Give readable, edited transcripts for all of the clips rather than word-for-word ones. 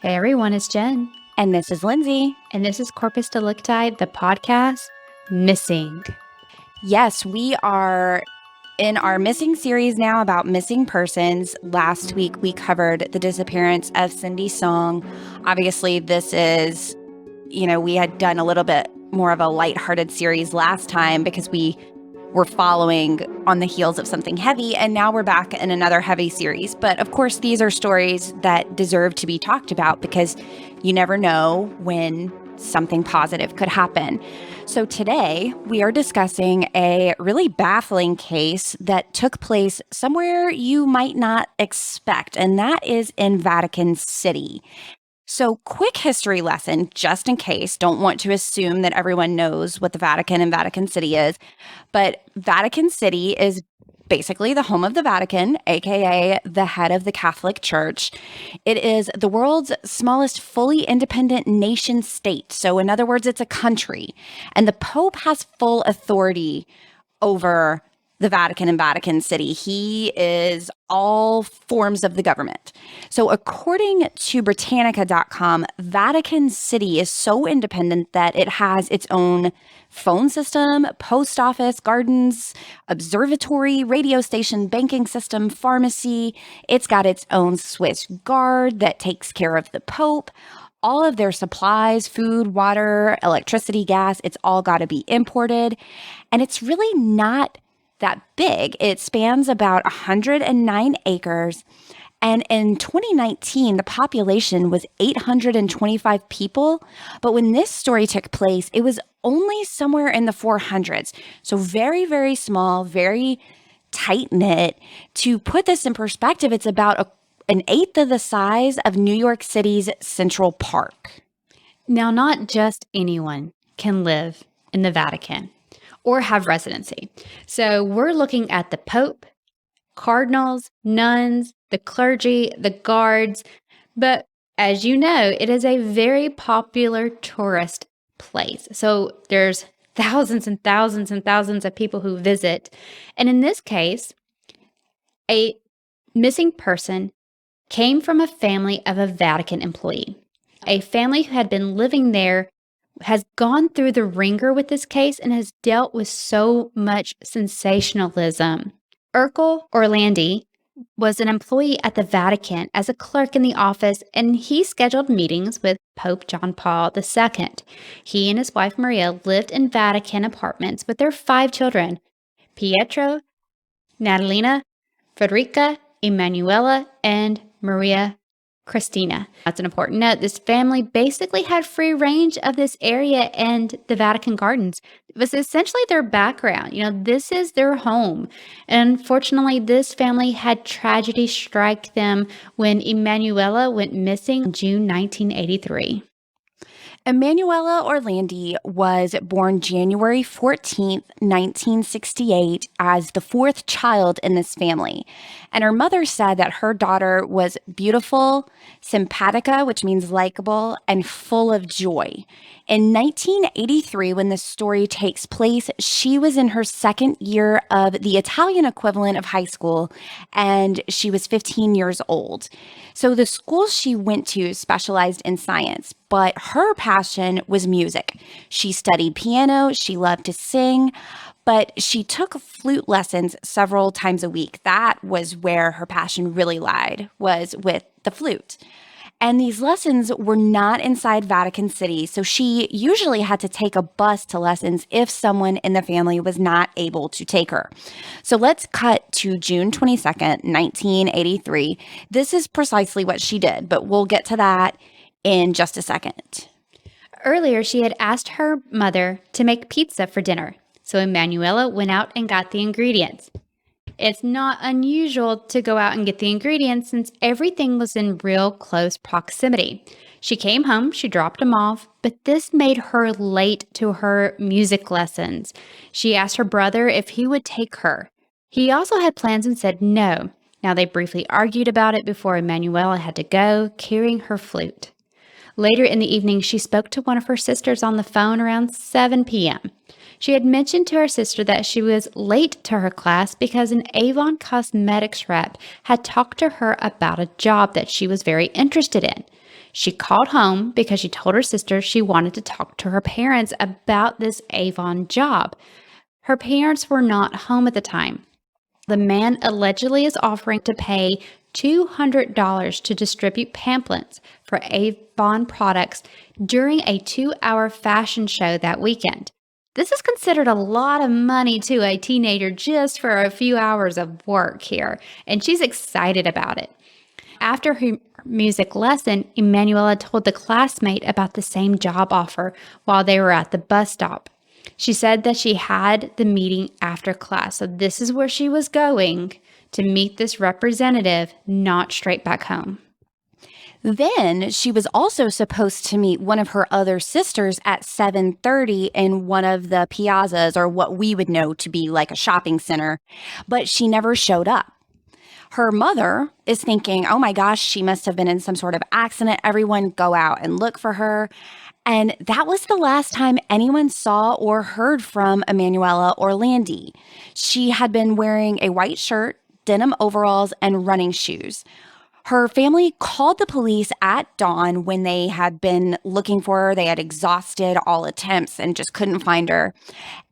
Hey everyone, it's Jen. And this is Lindsay. And this is Corpus Delicti, the podcast Missing. Yes, we are in our missing series now about missing persons. Last week we covered the disappearance of Cindy Song. Obviously, this is, we had done a little bit more of a lighthearted series last time because we were following on the heels of something heavy, and now we're back in another heavy series. But of course, these are stories that deserve to be talked about because you never know when something positive could happen. So today, we are discussing a really baffling case that took place somewhere you might not expect, and that is in Vatican City. So quick history lesson, just in case, don't want to assume that everyone knows what the Vatican and Vatican City is, but Vatican City is basically the home of the Vatican, aka the head of the Catholic Church. It is the world's smallest fully independent nation state. So in other words, it's a country, and the Pope has full authority over the Vatican and Vatican City. He is all forms of the government. So according to Britannica.com, Vatican City is so independent that it has its own phone system, post office, gardens, observatory, radio station, banking system, pharmacy. It's got its own Swiss guard that takes care of the Pope. All of their supplies, food, water, electricity, gas, it's all got to be imported. And it's really not that big. It spans about 109 acres. And in 2019, the population was 825 people. But when this story took place, it was only somewhere in the 400s. So very, very small, very tight-knit. To put this in perspective, it's about an eighth of the size of New York City's Central Park. Now, not just anyone can live in the Vatican or have residency. So we're looking at the Pope, cardinals, nuns, the clergy, the guards. But as you know, it is a very popular tourist place. So there's thousands and thousands and thousands of people who visit. And in this case, a missing person came from a family of a Vatican employee, a family who had been living there, has gone through the ringer with this case and has dealt with so much sensationalism. Emanuela Orlandi was an employee at the Vatican as a clerk in the office, and he scheduled meetings with Pope John Paul II. He and his wife Maria lived in Vatican apartments with their 5 children: Pietro, Natalina, Federica, Emanuela, and Maria Christina. That's an important note. This family basically had free range of this area and the Vatican gardens. It was essentially their background. This is their home. And unfortunately, this family had tragedy strike them when Emanuela went missing in June 1983. Emanuela Orlandi was born January 14th, 1968, as the 4th child in this family. And her mother said that her daughter was beautiful, simpatica, which means likable, and full of joy. In 1983, when this story takes place, she was in her 2nd year of the Italian equivalent of high school, and she was 15 years old. So the school she went to specialized in science, but her passion was music. She studied piano, she loved to sing, but she took flute lessons several times a week. That was where her passion really lied, was with the flute. And these lessons were not inside Vatican City, so she usually had to take a bus to lessons if someone in the family was not able to take her. So let's cut to June 22nd, 1983. This is precisely what she did, but we'll get to that in just a second. Earlier, she had asked her mother to make pizza for dinner, so Emanuela went out and got the ingredients. It's not unusual to go out and get the ingredients since everything was in real close proximity. She came home, she dropped them off, but this made her late to her music lessons. She asked her brother if he would take her. He also had plans and said no. Now they briefly argued about it before Emanuela had to go, carrying her flute. Later in the evening, she spoke to one of her sisters on the phone around 7 p.m. She had mentioned to her sister that she was late to her class because an Avon cosmetics rep had talked to her about a job that she was very interested in. She called home because she told her sister she wanted to talk to her parents about this Avon job. Her parents were not home at the time. The man allegedly is offering to pay $200 to distribute pamphlets for Avon products during a 2-hour fashion show that weekend. This is considered a lot of money to a teenager just for a few hours of work here, and she's excited about it. After her music lesson, Emanuela told the classmate about the same job offer while they were at the bus stop. She said that she had the meeting after class, so this is where she was going to meet this representative, not straight back home. Then she was also supposed to meet one of her other sisters at 7:30 in one of the piazzas, or what we would know to be like a shopping center, but she never showed up. Her mother is thinking, oh my gosh, she must have been in some sort of accident. Everyone go out and look for her. And that was the last time anyone saw or heard from Emanuela Orlandi. She had been wearing a white shirt, denim overalls, and running shoes. Her family called the police at dawn when they had been looking for her. They had exhausted all attempts and just couldn't find her.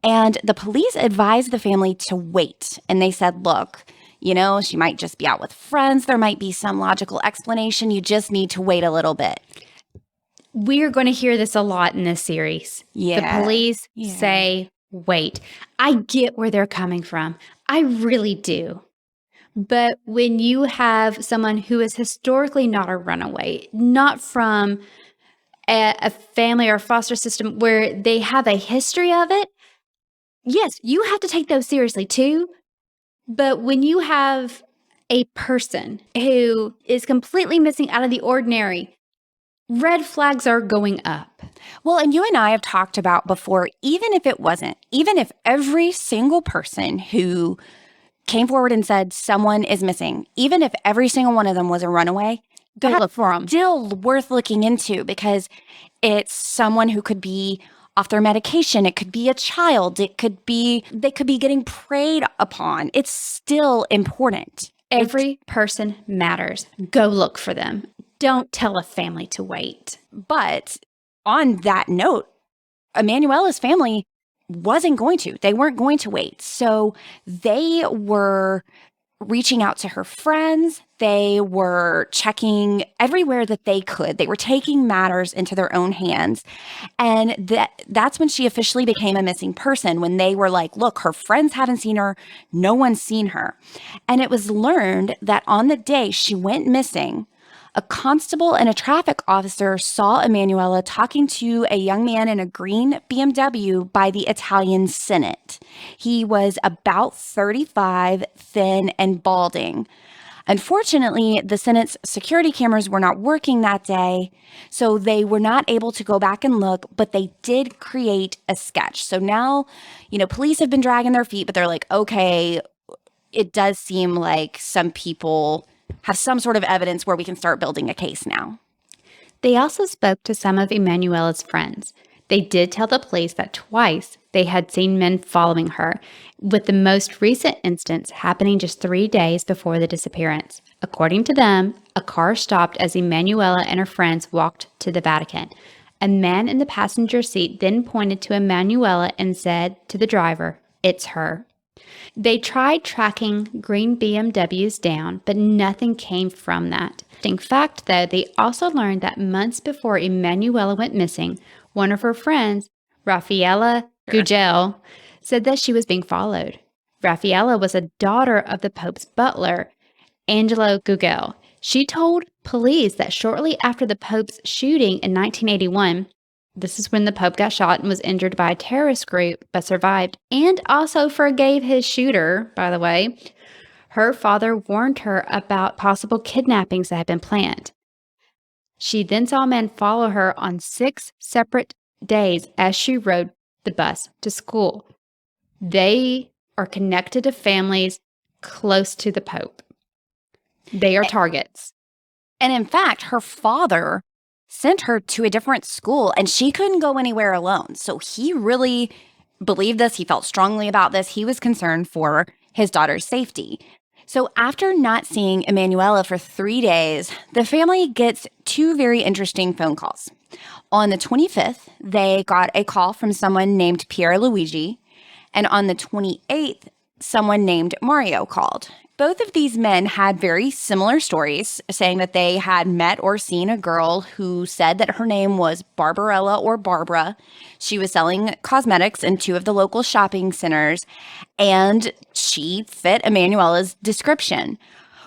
And the police advised the family to wait. And they said, look, you know, she might just be out with friends. There might be some logical explanation. You just need to wait a little bit. We're going to hear this a lot in this series. Yeah. The police say, wait. I get where they're coming from. I really do. But when you have someone who is historically not a runaway, not from a family or foster system where they have a history of it, yes, you have to take those seriously too. But when you have a person who is completely missing out of the ordinary, red flags are going up. Well, and you and I have talked about before, even if every single person who came forward and said someone is missing, even if every single one of them was a runaway, Go look for them. Still worth looking into, because it's someone who could be off their medication. It could be a child. They could be getting preyed upon. It's still important. Every person matters. Go look for them. Don't tell a family to wait. But on that note, Emanuela's family wasn't going to. They weren't going to wait. So they were reaching out to her friends. They were checking everywhere that they could. They were taking matters into their own hands. And that's when she officially became a missing person, when they were like, look, her friends haven't seen her. No one's seen her. And it was learned that on the day she went missing, a constable and a traffic officer saw Emanuela talking to a young man in a green BMW by the Italian Senate. He was about 35, thin, and balding. Unfortunately, the Senate's security cameras were not working that day, so they were not able to go back and look, but they did create a sketch. So now, police have been dragging their feet, but they're like, okay, it does seem like some people have some sort of evidence where we can start building a case now. They also spoke to some of Emanuela's friends. They did tell the police that twice they had seen men following her, with the most recent instance happening just 3 days before the disappearance. According to them, a car stopped as Emanuela and her friends walked to the Vatican. A man in the passenger seat then pointed to Emanuela and said to the driver, "It's her." They tried tracking green BMWs down, but nothing came from that. In fact, though, they also learned that months before Emanuela went missing, one of her friends, Raffaella Gugel, said that she was being followed. Raffaella was a daughter of the Pope's butler, Angelo Gugel. She told police that shortly after the Pope's shooting in 1981, this is when the Pope got shot and was injured by a terrorist group, but survived, and also forgave his shooter, by the way. Her father warned her about possible kidnappings that had been planned. She then saw men follow her on 6 separate days as she rode the bus to school. They are connected to families close to the Pope. They are targets. And in fact, her father sent her to a different school, and she couldn't go anywhere alone. So he really believed this. He felt strongly about this. He was concerned for his daughter's safety. So after not seeing Emanuela for 3 days, the family gets two very interesting phone calls. On the 25th, they got a call from someone named Pierluigi, and on the 28th, someone named Mario called. Both of these men had very similar stories, saying that they had met or seen a girl who said that her name was Barbarella or Barbara. She was selling cosmetics in two of the local shopping centers, and she fit Emanuela's description.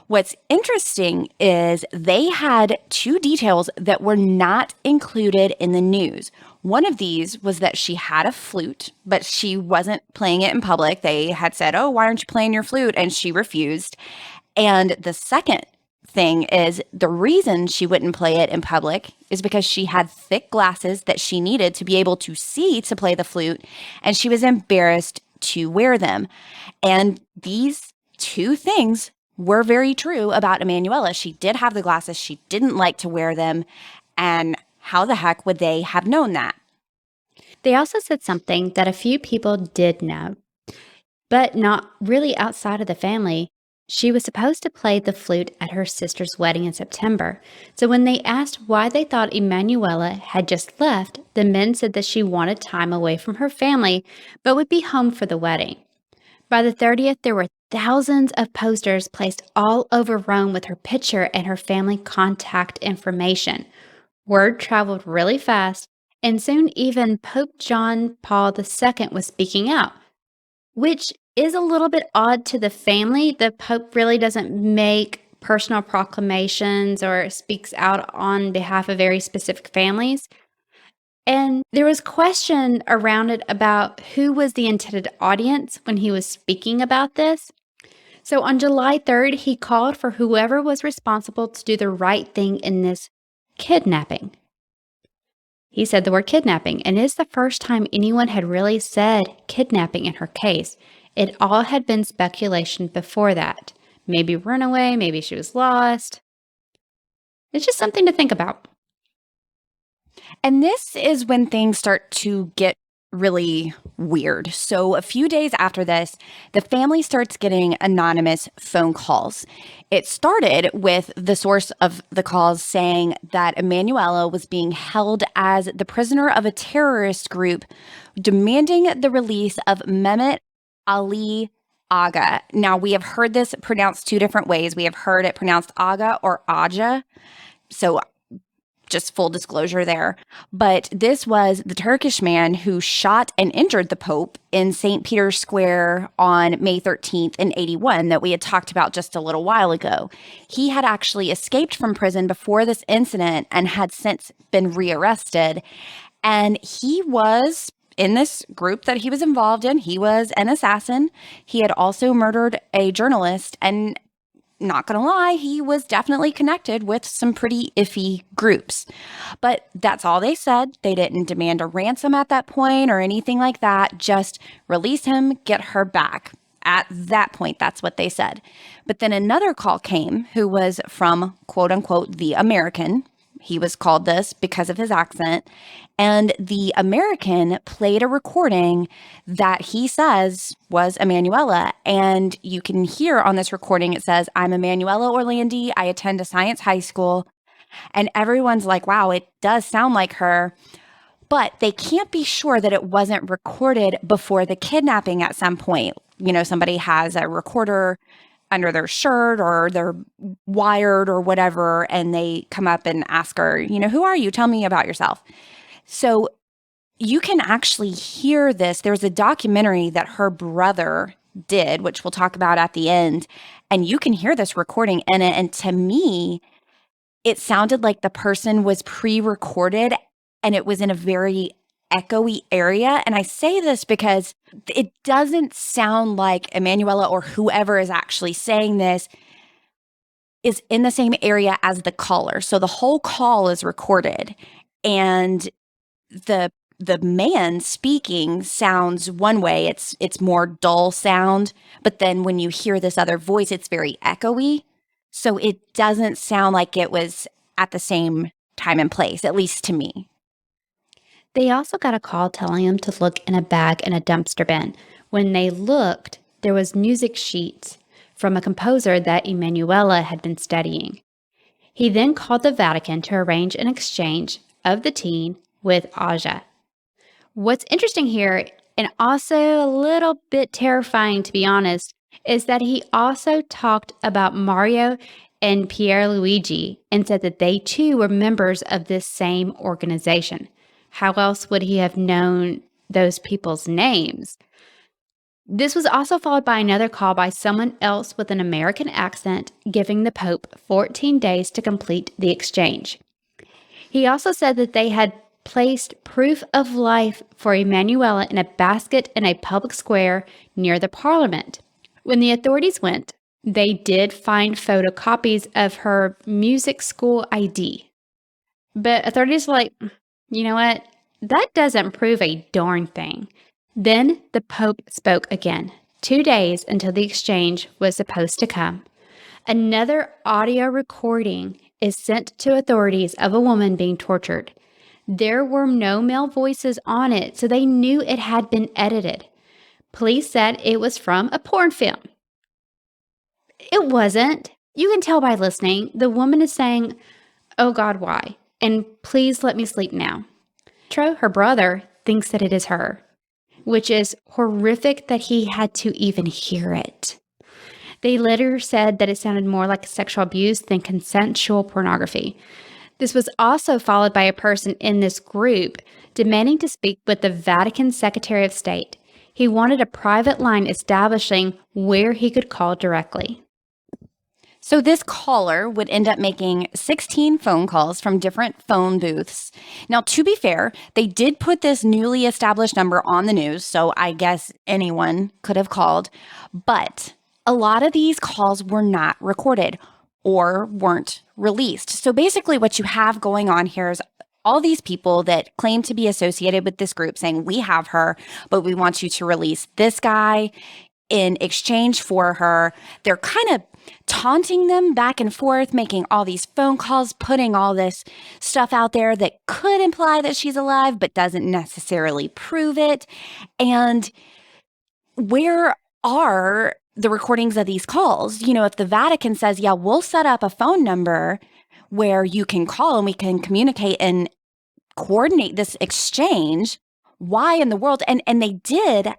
What's interesting is they had two details that were not included in the news. One of these was that she had a flute, but she wasn't playing it in public. They had said, "Oh, why aren't you playing your flute?" And she refused. And the second thing is the reason she wouldn't play it in public is because she had thick glasses that she needed to be able to see to play the flute, and she was embarrassed to wear them. And these two things were very true about Emanuela. She did have the glasses. She didn't like to wear them. And how the heck would they have known that? They also said something that a few people did know, but not really outside of the family. She was supposed to play the flute at her sister's wedding in September. So when they asked why they thought Emanuela had just left, the men said that she wanted time away from her family, but would be home for the wedding. By the 30th, there were thousands of posters placed all over Rome with her picture and her family contact information. Word traveled really fast, and soon even Pope John Paul II was speaking out, which is a little bit odd to the family. The Pope really doesn't make personal proclamations or speaks out on behalf of very specific families. And there was question around it about who was the intended audience when he was speaking about this. So on July 3rd, he called for whoever was responsible to do the right thing in this kidnapping. He said the word kidnapping, and it's the first time anyone had really said kidnapping in her case. It all had been speculation before that. Maybe runaway, maybe she was lost. It's just something to think about. And this is when things start to get really weird. So a few days after this, the family starts getting anonymous phone calls. It started with the source of the calls saying that Emanuela was being held as the prisoner of a terrorist group demanding the release of Mehmet Ali Aga. Now, we have heard this pronounced two different ways. We have heard it pronounced Aga or Aja. So just full disclosure there. But this was the Turkish man who shot and injured the Pope in St. Peter's Square on May 13th in 81 that we had talked about just a little while ago. He had actually escaped from prison before this incident and had since been rearrested. And he was in this group that he was involved in. He was an assassin. He had also murdered a journalist, and not gonna lie, he was definitely connected with some pretty iffy groups. But that's all they said. They didn't demand a ransom at that point or anything like that. Just release him, get her back. At that point, that's what they said. But then another call came who was from, quote unquote, the American. He was called this because of his accent. And the American played a recording that he says was Emanuela. And you can hear on this recording, it says, "I'm Emanuela Orlandi. I attend a science high school." And everyone's like, wow, it does sound like her. But they can't be sure that it wasn't recorded before the kidnapping at some point. You know, somebody has a recorder under their shirt or they're wired or whatever, and they come up and ask her, you know, "Who are you? Tell me about yourself." So you can actually hear this. There's a documentary that her brother did, which we'll talk about at the end, and you can hear this recording in it. And to me, it sounded like the person was pre-recorded and it was in a very echoey area. And I say this because it doesn't sound like Emanuela or whoever is actually saying this is in the same area as the caller. So the whole call is recorded, and the man speaking sounds one way. It's more dull sound, but then when you hear this other voice, it's very echoey. So it doesn't sound like it was at the same time and place, at least to me. They also got a call telling them to look in a bag in a dumpster bin. When they looked, there was music sheets from a composer that Emanuela had been studying. He then called the Vatican to arrange an exchange of the teen with Aja. What's interesting here, and also a little bit terrifying to be honest, is that he also talked about Mario and Pierluigi and said that they too were members of this same organization. How else would he have known those people's names? This was also followed by another call by someone else with an American accent, giving the Pope 14 days to complete the exchange. He also said that they had placed proof of life for Emanuela in a basket in a public square near the Parliament. When the authorities went, they did find photocopies of her music school ID. But authorities were like, you know what? That doesn't prove a darn thing. Then the Pope spoke again, 2 days until the exchange was supposed to come. Another audio recording is sent to authorities of a woman being tortured. There were no male voices on it, so they knew it had been edited. Police said it was from a porn film. It wasn't. You can tell by listening. The woman is saying, "Oh God, why? And please let me sleep now." Tro, her brother, thinks that it is her, which is horrific that he had to even hear it. They later said that it sounded more like sexual abuse than consensual pornography. This was also followed by a person in this group demanding to speak with the Vatican Secretary of State. He wanted a private line establishing where he could call directly. So this caller would end up making 16 phone calls from different phone booths. Now, to be fair, they did put this newly established number on the news, so I guess anyone could have called. But a lot of these calls were not recorded or weren't released. So basically what you have going on here is all these people that claim to be associated with this group saying, we have her, but we want you to release this guy in exchange for her. They're kind of taunting them back and forth, making all these phone calls, putting all this stuff out there that could imply that she's alive, but doesn't necessarily prove it. And where are the recordings of these calls? You know, if the Vatican says, yeah, we'll set up a phone number where you can call and we can communicate and coordinate this exchange, why in the world? And they did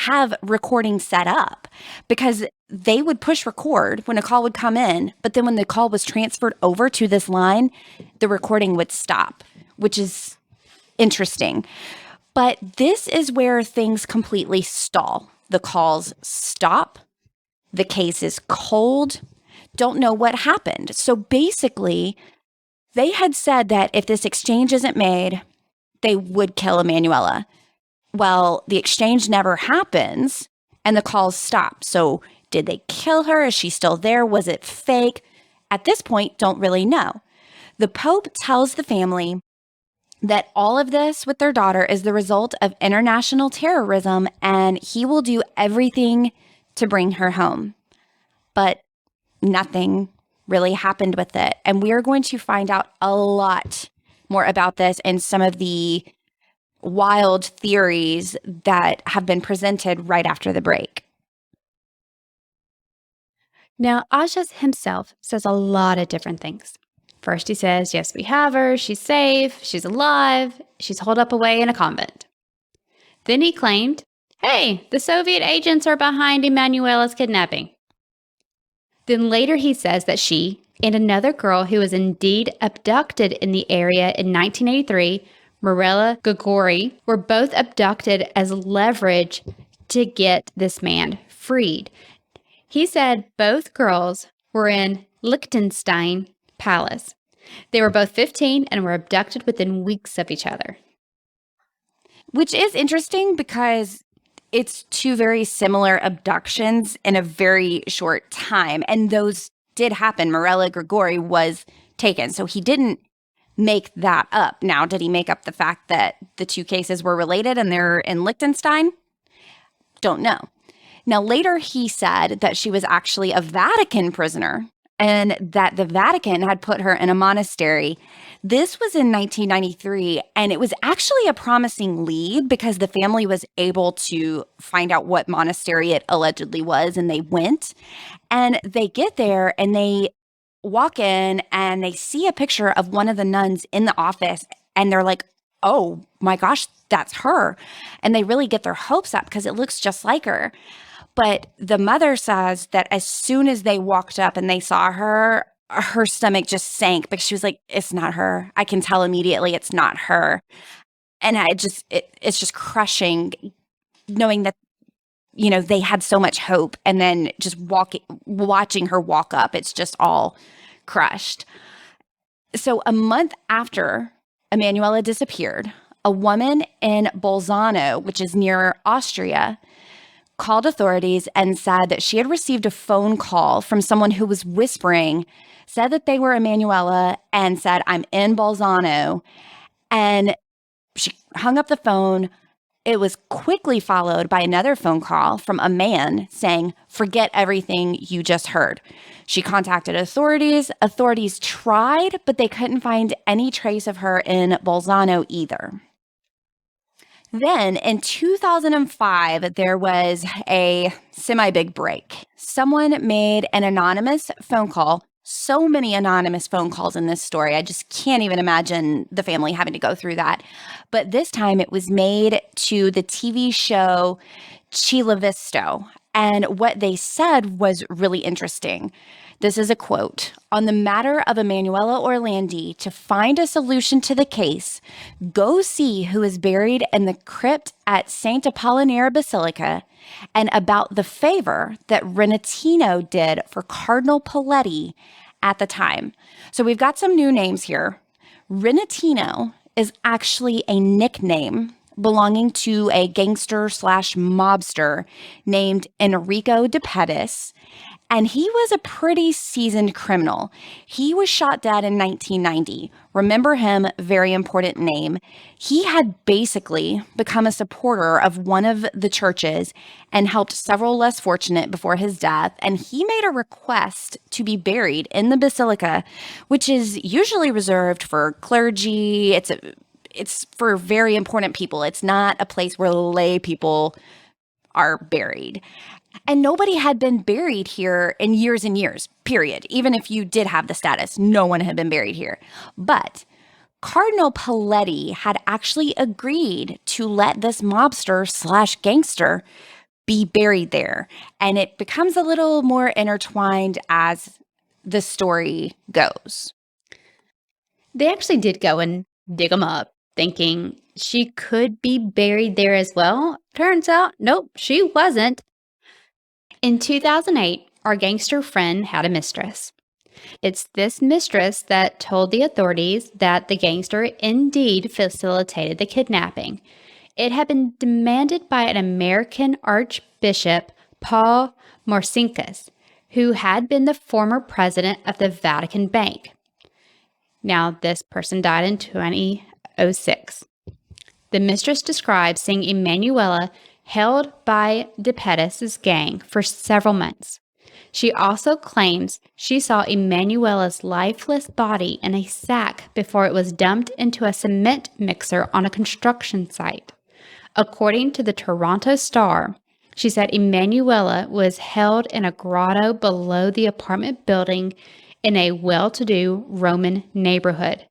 have recordings set up because they would push record when a call would come in, but then when the call was transferred over to this line, the recording would stop, which is interesting. But this is where things completely stall. The calls stop. The case is cold. Don't know what happened. So basically, they had said that if this exchange isn't made, they would kill Emanuela. Well, the exchange never happens and the calls stop. So did they kill her? Is she still there? Was it fake? At this point, don't really know. The Pope tells the family that all of this with their daughter is the result of international terrorism and he will do everything to bring her home. But nothing really happened with it. And we are going to find out a lot more about this and some of the wild theories that have been presented right after the break. Now, Ajas himself says a lot of different things. First, he says, yes, we have her, she's safe, she's alive, she's holed up away in a convent. Then he claimed, hey, the Soviet agents are behind Emanuela's kidnapping. Then later he says that she and another girl who was indeed abducted in the area in 1983, Mirella Gregori, were both abducted as leverage to get this man freed. He said both girls were in Liechtenstein Palace. They were both 15 and were abducted within weeks of each other. Which is interesting because it's two very similar abductions in a very short time. And those did happen. Mirella Gregori was taken. So he didn't make that up. Now, did he make up the fact that the two cases were related and they're in Liechtenstein? Don't know. Now, later he said that she was actually a Vatican prisoner and that the Vatican had put her in a monastery. This was in 1993, and it was actually a promising lead because the family was able to find out what monastery it allegedly was, and they went. And they get there and they walk in and they see a picture of one of the nuns in the office, and they're like, oh my gosh, that's her. And they really get their hopes up because it looks just like her. But the mother says that as soon as they walked up and they saw her, her stomach just sank because she was like, it's not her. I can tell immediately it's not her. And it's just crushing knowing that, they had so much hope, and then just watching her walk up, it's just all crushed. So a month after Emanuela disappeared, a woman in Bolzano, which is near Austria, called authorities and said that she had received a phone call from someone who was whispering, said that they were Emanuela, and said, I'm in Bolzano. And she hung up the phone. It was quickly followed by another phone call from a man saying, forget everything you just heard. She contacted authorities. Authorities tried, but they couldn't find any trace of her in Bolzano either. Then in 2005, there was a semi-big break. Someone made an anonymous phone call. So many anonymous phone calls in this story. I just can't even imagine the family having to go through that. But this time it was made to the TV show Visto. And what they said was really interesting. This is a quote. On the matter of Emanuela Orlandi, to find a solution to the case, go see who is buried in the crypt at St. Apollinare Basilica, and about the favor that Renatino did for Cardinal Paletti at the time. So we've got some new names here. Renatino is actually a nickname belonging to a gangster/mobster named Enrico de Pettis, and he was a pretty seasoned criminal. He was shot dead in 1990. Remember him, very important name. He had basically become a supporter of one of the churches and helped several less fortunate before his death, and he made a request to be buried in the basilica, which is usually reserved for clergy. It's for very important people. It's not a place where lay people are buried. And nobody had been buried here in years and years, period. Even if you did have the status, no one had been buried here. But Cardinal Paletti had actually agreed to let this mobster/gangster be buried there. And it becomes a little more intertwined as the story goes. They actually did go and dig them up, thinking she could be buried there as well. Turns out, nope, she wasn't. In 2008, our gangster friend had a mistress. It's this mistress that told the authorities that the gangster indeed facilitated the kidnapping. It had been demanded by an American Archbishop, Paul Marcinkus, who had been the former president of the Vatican Bank. Now, this person died in 2006. The mistress describes seeing Emanuela held by de Pettis' gang for several months. She also claims she saw Emanuela's lifeless body in a sack before it was dumped into a cement mixer on a construction site. According to the Toronto Star, she said Emanuela was held in a grotto below the apartment building in a well-to-do Roman neighborhood.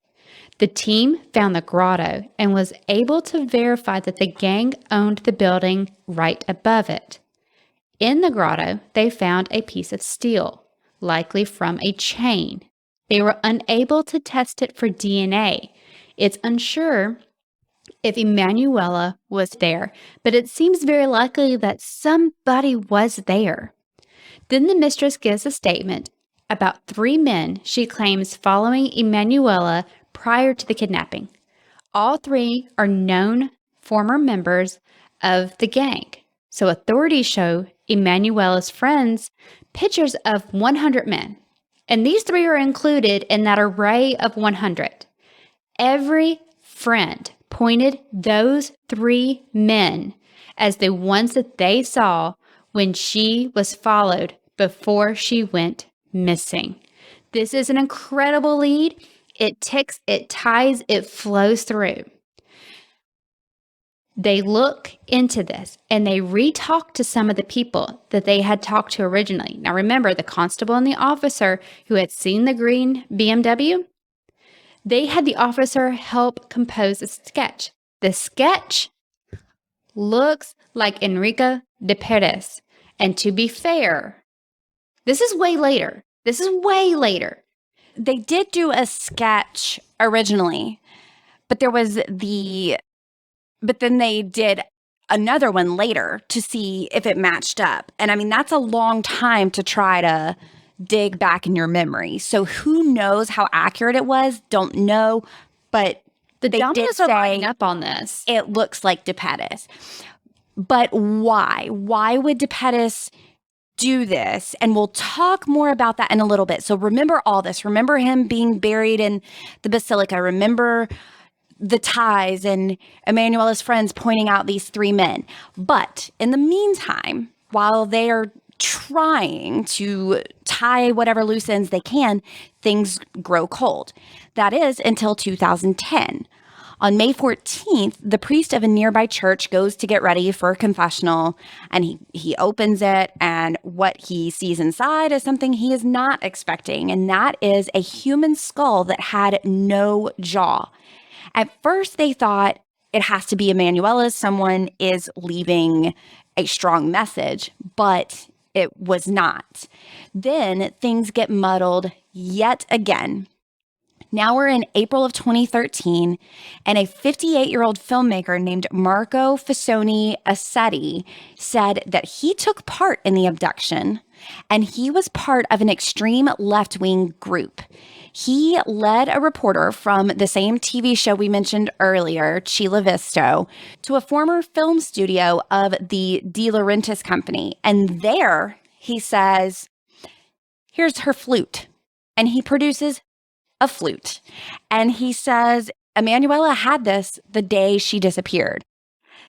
The team found the grotto and was able to verify that the gang owned the building right above it. In the grotto, they found a piece of steel, likely from a chain. They were unable to test it for DNA. It's unsure if Emanuela was there, but it seems very likely that somebody was there. Then the mistress gives a statement about 3 men she claims following Emanuela prior to the kidnapping. All 3 are known former members of the gang. So authorities show Emanuela's friends pictures of 100 men. And these 3 are included in that array of 100. Every friend pointed those 3 men as the ones that they saw when she was followed before she went missing. This is an incredible lead. It ticks, it ties, it flows through. They look into this and they re-talk to some of the people that they had talked to originally. Now remember, the constable and the officer who had seen the green BMW, they had the officer help compose a sketch. The sketch looks like Enrique de Perez. And to be fair, this is way later. They did do a sketch originally, but then they did another one later to see if it matched up. And I mean, that's a long time to try to dig back in your memory. So who knows how accurate it was? Don't know. But The they did Daemones are say lining up on this. it looks like de Pettis. But why? Why would de Pettis do this? And we'll talk more about that in a little bit. So remember all this. Remember him being buried in the basilica. Remember the ties and Emanuela's friends pointing out these three men. But in the meantime, while they are trying to tie whatever loose ends they can, things grow cold. That is until 2010. On May 14th, the priest of a nearby church goes to get ready for a confessional, and he opens it, and what he sees inside is something he is not expecting, and that is a human skull that had no jaw. At first, they thought it has to be Emanuela. Someone is leaving a strong message, but it was not. Then things get muddled yet again. Now we're in April of 2013, and a 58-year-old filmmaker named Marco Fisoni Assetti said that he took part in the abduction, and he was part of an extreme left-wing group. He led a reporter from the same TV show we mentioned earlier, Chila Visto, to a former film studio of the De Laurentiis company. And there he says, here's her flute. And he produces a flute. And he says, Emanuela had this the day she disappeared.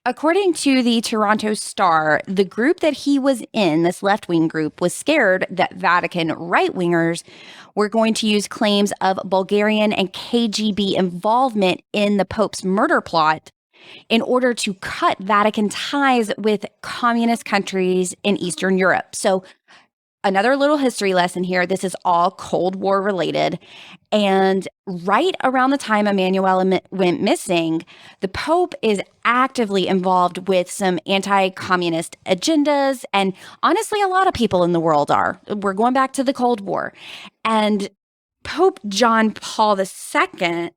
According to the Toronto Star, the group that he was in, this left-wing group, was scared that Vatican right-wingers were going to use claims of Bulgarian and KGB involvement in the Pope's murder plot in order to cut Vatican ties with communist countries in Eastern Europe. So another little history lesson here. This is all Cold War related. And right around the time Emanuela went missing, the Pope is actively involved with some anti-communist agendas. And honestly, a lot of people in the world are. We're going back to the Cold War. And Pope John Paul II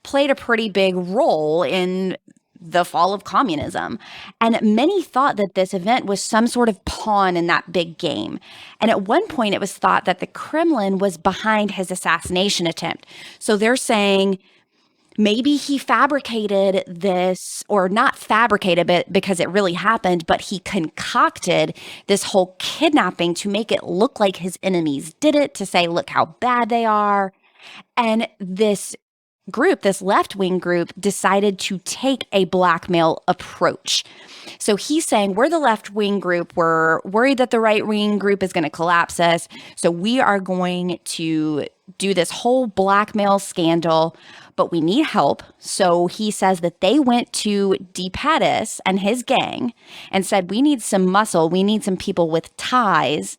played a pretty big role in the fall of communism. And many thought that this event was some sort of pawn in that big game. And at one point, it was thought that the Kremlin was behind his assassination attempt. So they're saying maybe he fabricated this, or not fabricated it because it really happened, but he concocted this whole kidnapping to make it look like his enemies did it, to say, look how bad they are. And this group, this left-wing group, decided to take a blackmail approach. So he's saying, we're the left-wing group. We're worried that the right-wing group is going to collapse us. So we are going to do this whole blackmail scandal, but we need help. So he says that they went to De Pettis and his gang and said, we need some muscle. We need some people with ties.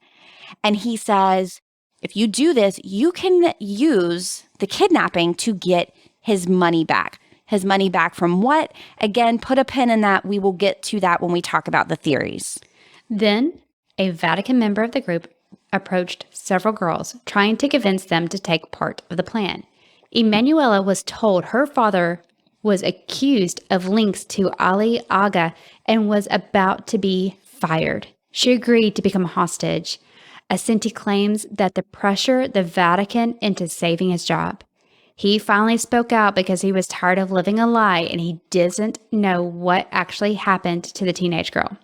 And he says, if you do this, you can use the kidnapping to get his money back. His money back from what? Again, put a pin in that. We will get to that when we talk about the theories. Then a Vatican member of the group approached several girls, trying to convince them to take part of the plan. Emanuela was told her father was accused of links to Ali Aga and was about to be fired. She agreed to become a hostage. Assetti claims that the pressure the Vatican into saving his job. He finally spoke out because he was tired of living a lie and he doesn't know what actually happened to the teenage girl.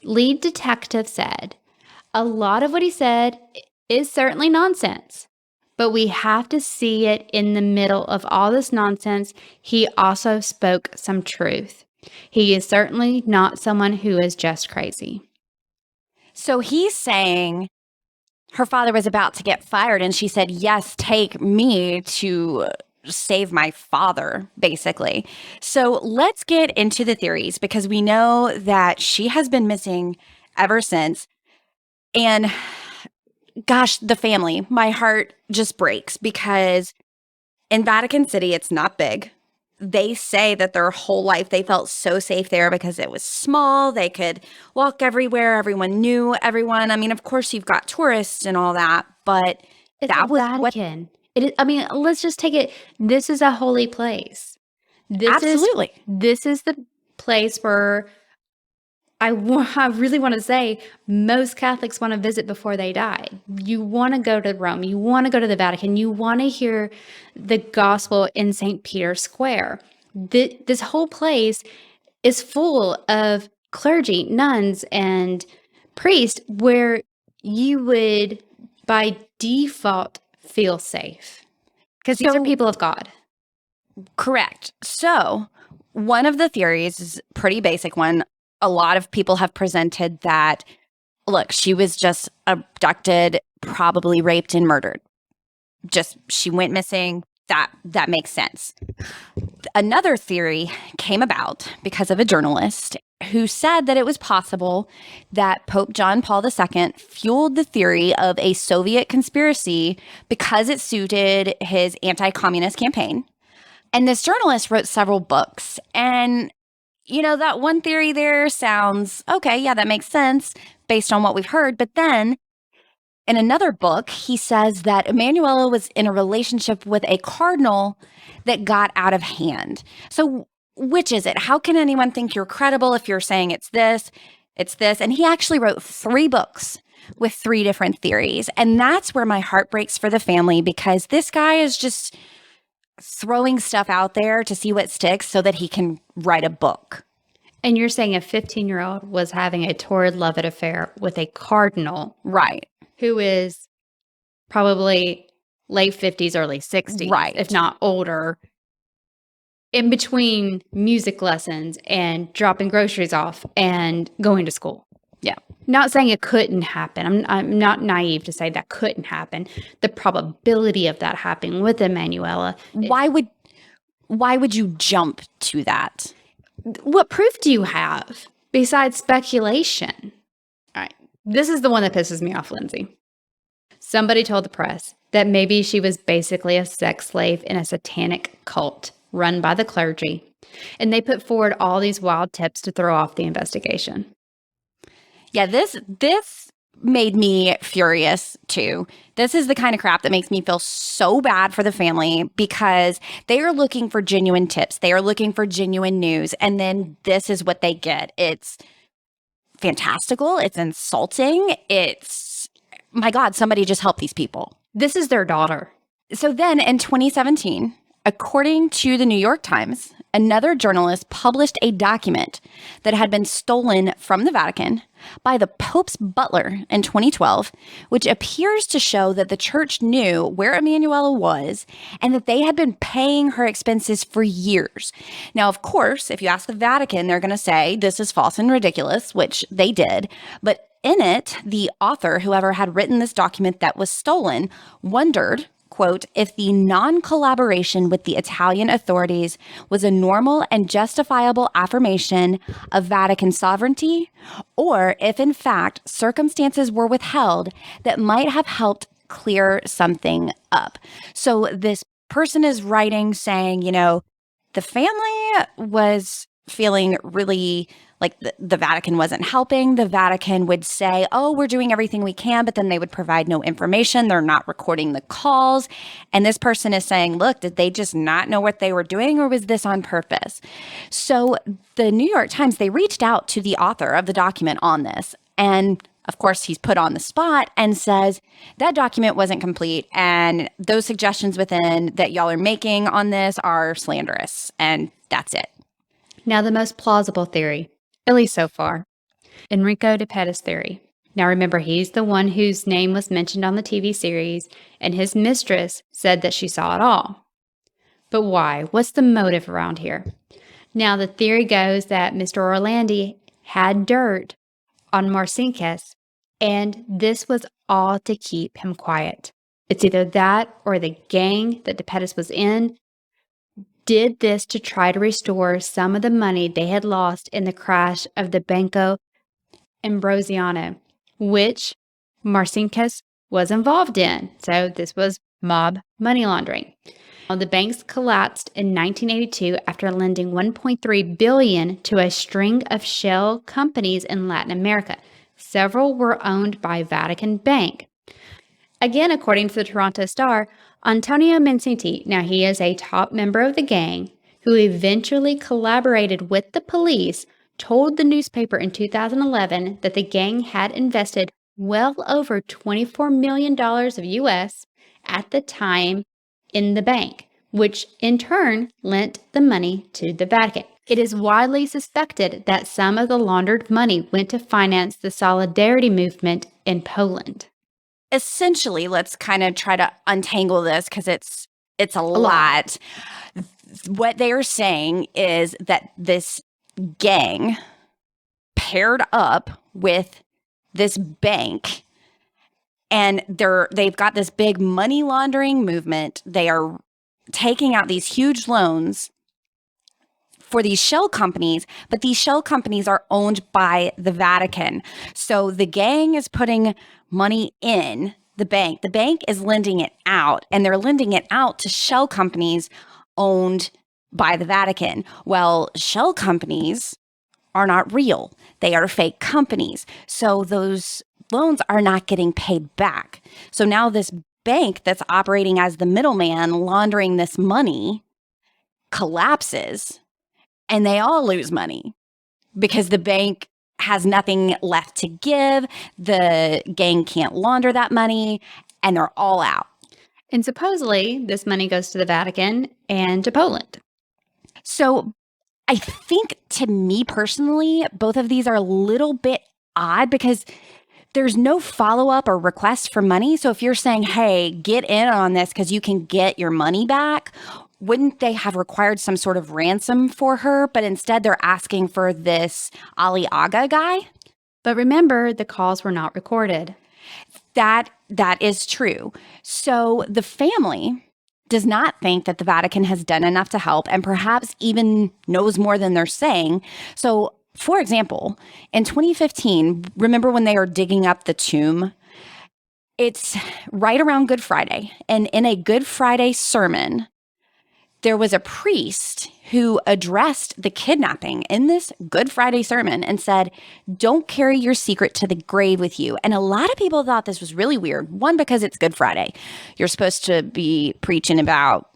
Lead detective said, a lot of what he said is certainly nonsense, but we have to see it in the middle of all this nonsense. He also spoke some truth. He is certainly not someone who is just crazy. So he's saying her father was about to get fired, and she said, yes, take me to save my father, basically. So let's get into the theories, because we know that she has been missing ever since. And gosh, the family, my heart just breaks, because in Vatican City, it's not big. They say that their whole life they felt so safe there because it was small. They could walk everywhere. Everyone knew everyone. I mean, of course, you've got tourists and all that, but It's that the was Vatican. It is, I mean, let's just take it. This is a holy place. Absolutely. This is the place where I really want to say most Catholics want to visit before they die. You want to go to Rome. You want to go to the Vatican. You want to hear the gospel in St. Peter's Square. This whole place is full of clergy, nuns, and priests where you would, by default, feel safe. Because these are people of God. Correct. So one of the theories is a pretty basic one. A lot of people have presented that, look, she was just abducted, probably raped and murdered. Just, she went missing. That makes sense. Another theory came about because of a journalist who said that it was possible that Pope John Paul II fueled the theory of a Soviet conspiracy because it suited his anti-communist campaign. And this journalist wrote several books. And you know, that one theory there sounds, okay, yeah, that makes sense based on what we've heard. But then in another book, he says that Emanuela was in a relationship with a cardinal that got out of hand. So which is it? How can anyone think you're credible if you're saying it's this, it's this? And he actually wrote 3 books with 3 different theories. And that's where my heart breaks for the family, because this guy is just throwing stuff out there to see what sticks so that he can write a book. And you're saying a 15-year-old was having a torrid love affair with a cardinal. Right. Who is probably late 50s, early 60s, right, if not older, in between music lessons and dropping groceries off and going to school. Yeah. Not saying it couldn't happen. I'm not naive to say that couldn't happen. The probability of that happening with Emanuela. Why would you jump to that? What proof do you have besides speculation? All right. This is the one that pisses me off, Lindsay. Somebody told the press that maybe she was basically a sex slave in a satanic cult run by the clergy. And they put forward all these wild tips to throw off the investigation. Yeah, this made me furious too. This is the kind of crap that makes me feel so bad for the family, because they are looking for genuine tips. They are looking for genuine news. And then this is what they get. It's fantastical. It's insulting. It's, my God, somebody just help these people. This is their daughter. So then in 2017, according to the New York Times, another journalist published a document that had been stolen from the Vatican by the Pope's butler in 2012, which appears to show that the church knew where Emanuela was and that they had been paying her expenses for years. Now, of course, if you ask the Vatican, they're going to say this is false and ridiculous, which they did. But in it, the author, whoever had written this document that was stolen, wondered, quote, if the non-collaboration with the Italian authorities was a normal and justifiable affirmation of Vatican sovereignty, or if in fact circumstances were withheld that might have helped clear something up. So this person is writing saying, you know, the family was feeling really like the Vatican wasn't helping. The Vatican would say, oh, we're doing everything we can, but then they would provide no information. They're not recording the calls. And this person is saying, look, did they just not know what they were doing, or was this on purpose? So the New York Times, they reached out to the author of the document on this. And of course, he's put on the spot and says that document wasn't complete. And those suggestions within that y'all are making on this are slanderous. And that's it. Now, the most plausible theory, at least so far, Enrico de Pettis' theory. Now, remember, he's the one whose name was mentioned on the TV series, and his mistress said that she saw it all. But why? What's the motive around here? Now, the theory goes that Mr. Orlandi had dirt on Marcinkus And this was all to keep him quiet. It's either that or the gang that DePettis was in did this to try to restore some of the money they had lost in the crash of the Banco Ambrosiano, which Marcinkus was involved in. So this was mob money laundering. The banks collapsed in 1982 after lending $1.3 billion to a string of shell companies in Latin America. Several were owned by Vatican Bank. Again, according to the Toronto Star, Antonio Mancini, now he is a top member of the gang, who eventually collaborated with the police, told the newspaper in 2011 that the gang had invested well over $24 million of US at the time in the bank, which in turn lent the money to the Vatican. It is widely suspected that some of the laundered money went to finance the Solidarity movement in Poland. Essentially, let's kind of try to untangle this because it's a lot. What they are saying is that this gang paired up with this bank, and they've got this big money laundering movement. They are taking out these huge loans for these shell companies, but these shell companies are owned by the Vatican. So the gang is putting money in the bank. The bank is lending it out, and they're lending it out to shell companies owned by the Vatican. Well, shell companies are not real. They are fake companies. So those loans are not getting paid back. So now this bank that's operating as the middleman laundering this money collapses, and they all lose money because the bank has nothing left to give. The gang can't launder that money, and they're all out. And supposedly this money goes to the Vatican and to Poland. So I think, to me personally, both of these are a little bit odd because there's no follow-up or request for money. So if you're saying, hey, get in on this because you can get your money back, wouldn't they have required some sort of ransom for her? But instead they're asking for this Ali Aga guy. But remember, the calls were not recorded. That is true. So the family does not think that the Vatican has done enough to help, and perhaps even knows more than they're saying. So, for example, in 2015, remember when they were digging up the tomb? It's right around Good Friday. And in a Good Friday sermon, there was a priest who addressed the kidnapping in this Good Friday sermon and said, don't carry your secret to the grave with you. And a lot of people thought this was really weird. One, because it's Good Friday. You're supposed to be preaching about,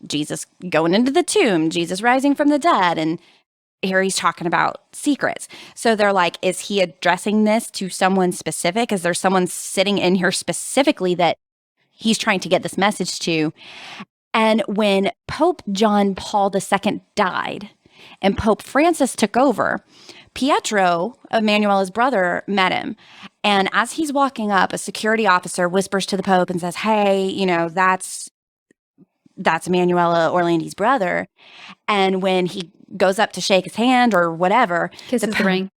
Jesus going into the tomb, Jesus rising from the dead. And here he's talking about secrets. So they're like, is he addressing this to someone specific? Is there someone sitting in here specifically that he's trying to get this message to? And when Pope John Paul II died and Pope Francis took over, Pietro, Emanuela's brother, met him. And as he's walking up, a security officer whispers to the Pope and says, hey, that's Emanuela Orlandi's brother. And when he goes up to shake his hand or whatever, Kisses the ring.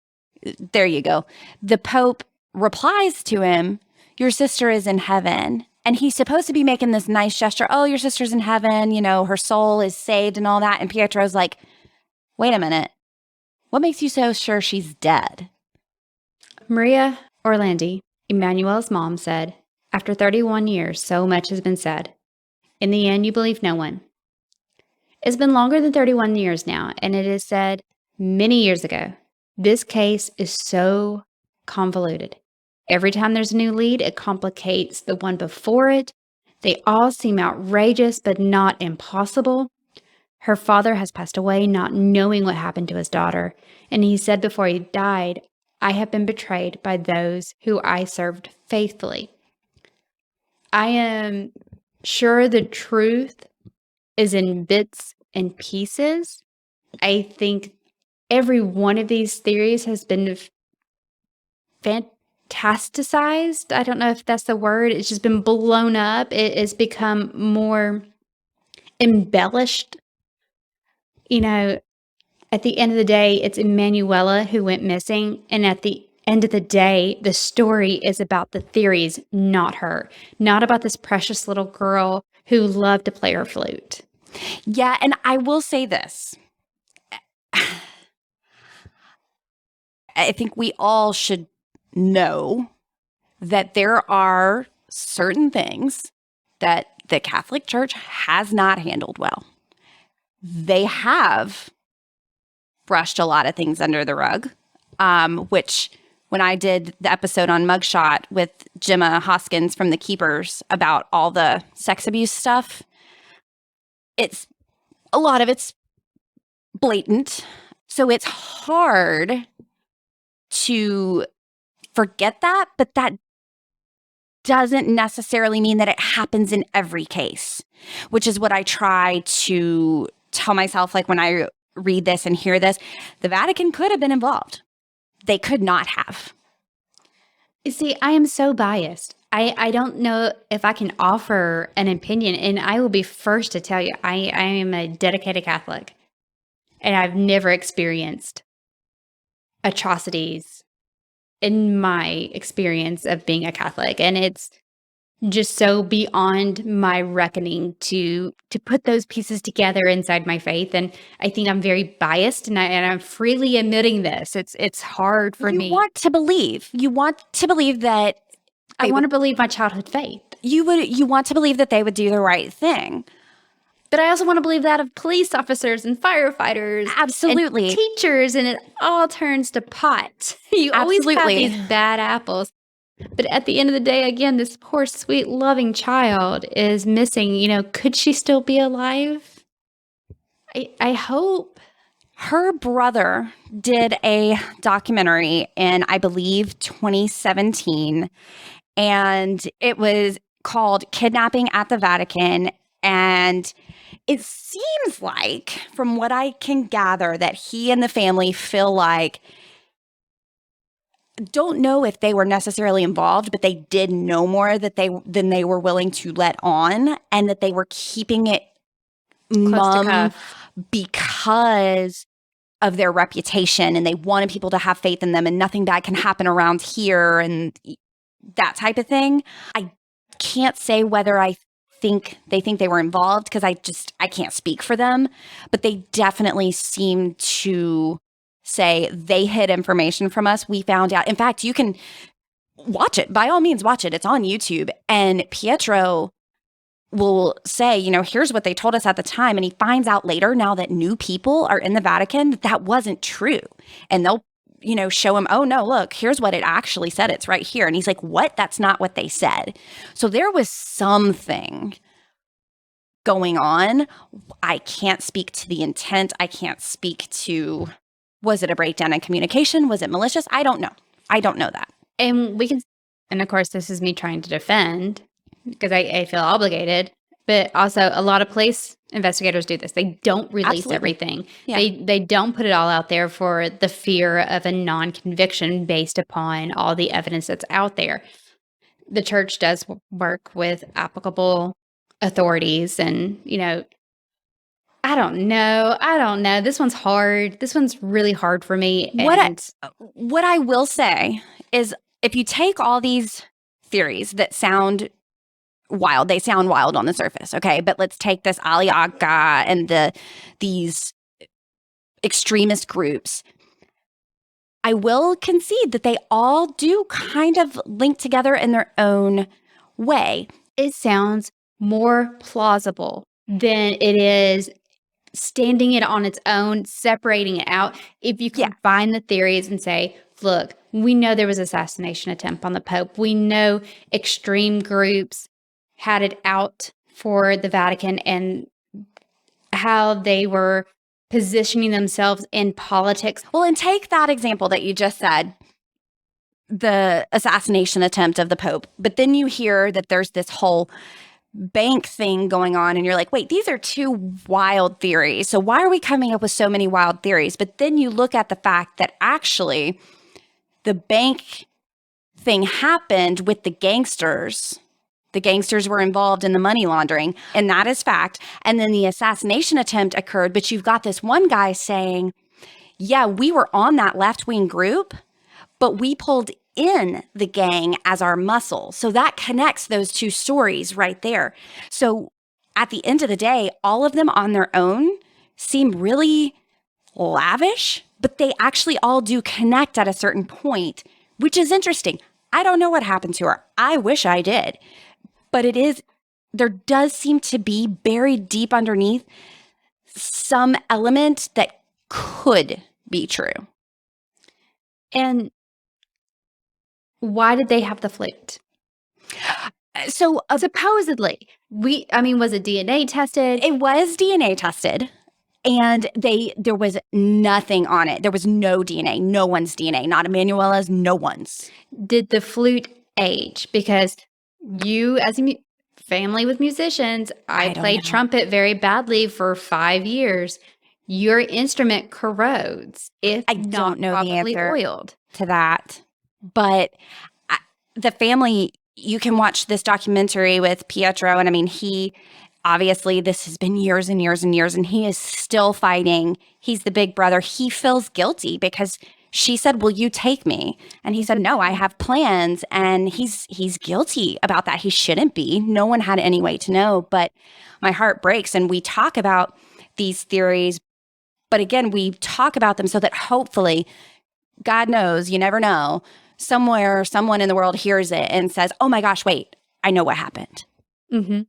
There you go. The Pope replies to him, your sister is in heaven. And he's supposed to be making this nice gesture. Oh, your sister's in heaven. Her soul is saved and all that. And Pietro's like, wait a minute. What makes you so sure she's dead? Maria Orlandi, Emanuela's mom, said, after 31 years, so much has been said. In the end, you believe no one. It's been longer than 31 years now, and it is said many years ago. This case is so convoluted. Every time there's a new lead, it complicates the one before it. They all seem outrageous, but not impossible. Her father has passed away not knowing what happened to his daughter, and he said before he died, I have been betrayed by those who I served faithfully. I am sure the truth is in bits and pieces. I think every one of these theories has been fantasticized. I don't know if that's the word. It's just been blown up. It has become more embellished. At the end of the day, it's Emanuela who went missing. And at the end of the day, the story is about the theories, not her, not about this precious little girl who loved to play her flute. Yeah, and I will say this. I think we all should know that there are certain things that the Catholic Church has not handled well. They have brushed a lot of things under the rug, which when I did the episode on Mugshot with Gemma Hoskins from The Keepers about all the sex abuse stuff, a lot of it's blatant. So it's hard to forget that, but that doesn't necessarily mean that it happens in every case, which is what I try to tell myself, like when I read this and hear this. The Vatican could have been involved. They could not have. You see, I am so biased. I don't know if I can offer an opinion, and I will be first to tell you, I am a dedicated Catholic, and I've never experienced atrocities in my experience of being a Catholic. And it's just so beyond my reckoning to put those pieces together inside my faith. And I think I'm very biased, and I'm freely admitting this. It's hard for me. You want to believe that I want to believe my childhood faith. You want to believe that they would do the right thing. But I also want to believe that of police officers and firefighters. Absolutely. And teachers, and it all turns to pot. You always have these bad apples. But at the end of the day, again, this poor, sweet, loving child is missing. You know, could she still be alive? I hope. Her brother did a documentary in, I believe, 2017, and it was called Kidnapping at the Vatican. And it seems like, from what I can gather, that he and the family feel like, don't know if they were necessarily involved, but they did know more than they were willing to let on, and that they were keeping it mum because of their reputation, and they wanted people to have faith in them, and nothing bad can happen around here, and that type of thing. I can't say whether I think they were involved, because I can't speak for them, but they definitely seem to say they hid information from us. We found out. In fact, you can watch it. By all means, watch it. It's on YouTube. And Pietro will say, you know, here's what they told us at the time. And he finds out later, now that new people are in the Vatican, that wasn't true. And they'll, you know, show him, oh no, look, here's what it actually said. It's right here. And he's like, what? That's not what they said. So there was something going on. I can't speak to the intent. I can't speak to, was it a breakdown in communication? Was it malicious? I don't know. I don't know that. And of course, this is me trying to defend, because I feel obligated, but also a lot of police investigators do this. They don't release everything. Yeah. They don't put it all out there for the fear of a non-conviction based upon all the evidence that's out there. The church does work with applicable authorities, and, you know, I don't know. This one's hard. This one's really hard for me. What I will say is, if you take all these theories that sound wild, they sound wild on the surface, okay? But let's take this Aliaga and these extremist groups. I will concede that they all do kind of link together in their own way. It sounds more plausible than it is standing it on its own, separating it out. If you combine the theories and say, look, we know there was an assassination attempt on the Pope. We know extreme groups had it out for the Vatican, and how they were positioning themselves in politics. Well, and take that example that you just said, the assassination attempt of the Pope. But then you hear that there's this whole bank thing going on, and you're like, wait, these are two wild theories. So why are we coming up with so many wild theories? But then you look at the fact that actually the bank thing happened with the gangsters. The gangsters were involved in the money laundering, and that is fact. And then the assassination attempt occurred, but you've got this one guy saying, yeah, we were on that left-wing group, but we pulled in the gang as our muscle. So that connects those two stories right there. So at the end of the day, all of them on their own seem really lavish, but they actually all do connect at a certain point, which is interesting. I don't know what happened to her. I wish I did. But there does seem to be buried deep underneath some element that could be true. And why did they have the flute? So supposedly, was it DNA tested? It was DNA tested. And there was nothing on it. There was no DNA, no one's DNA, not Emanuela's, no one's. Did the flute age? Because you, as a family with musicians, I played trumpet very badly for 5 years. Your instrument corrodes if I don't know the answer oiled to that. But the family, you can watch this documentary with Pietro, and I mean, obviously, this has been years and years and years, and he is still fighting. He's the big brother. He feels guilty because she said, "Will you take me?" And he said, "No, I have plans." And he's guilty about that. He shouldn't be. No one had any way to know. But my heart breaks, and we talk about these theories. But again, we talk about them so that hopefully, God knows, you never know, somewhere, someone in the world hears it and says, "Oh my gosh, wait, I know what happened." Mm-hmm.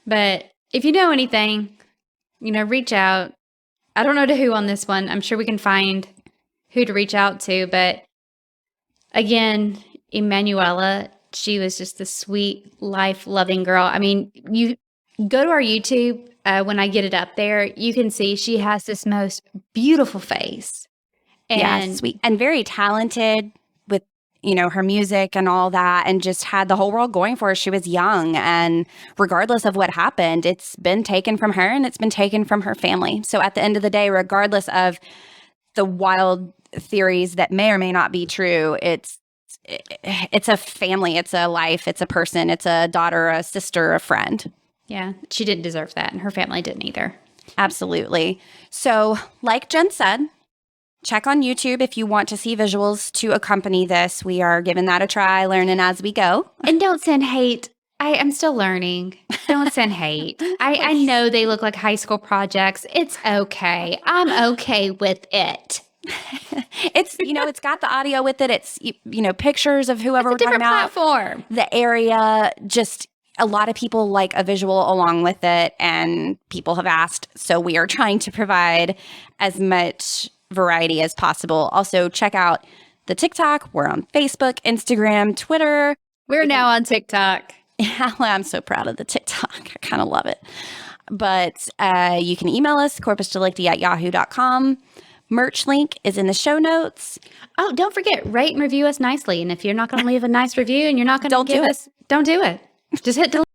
But if you know anything, reach out. I don't know to who on this one. I'm sure we can find who to reach out to. But again, Emanuela, she was just a sweet, life-loving girl. I mean, you go to our YouTube. When I get it up there, you can see she has this most beautiful face. And sweet. And very talented with, her music and all that, and just had the whole world going for her. She was young, and regardless of what happened, it's been taken from her and it's been taken from her family. So at the end of the day, regardless of the wild theories that may or may not be true, it's a family, it's a life, it's a person, it's a daughter, a sister, a friend. Yeah, she didn't deserve that, and her family didn't either. Absolutely. So like Jen said, check on YouTube if you want to see visuals to accompany this. We are giving that a try, learning as we go. And don't send hate. I'm still learning. Don't send hate. I know they look like high school projects. It's okay. I'm okay with it. It's, it's got the audio with it. It's, pictures of whoever we're talking about. Platform. The area, just a lot of people like a visual along with it, and people have asked. So we are trying to provide as much variety as possible. Also, check out the TikTok. We're on Facebook, Instagram, Twitter. We're now on TikTok. Yeah, I'm so proud of the TikTok. I kind of love it. But you can email us, corpusdelicti@yahoo.com. Merch link is in the show notes. Oh, don't forget, rate and review us nicely. And if you're not going to leave a nice review and you're not going to give us, don't do it. Just hit delete.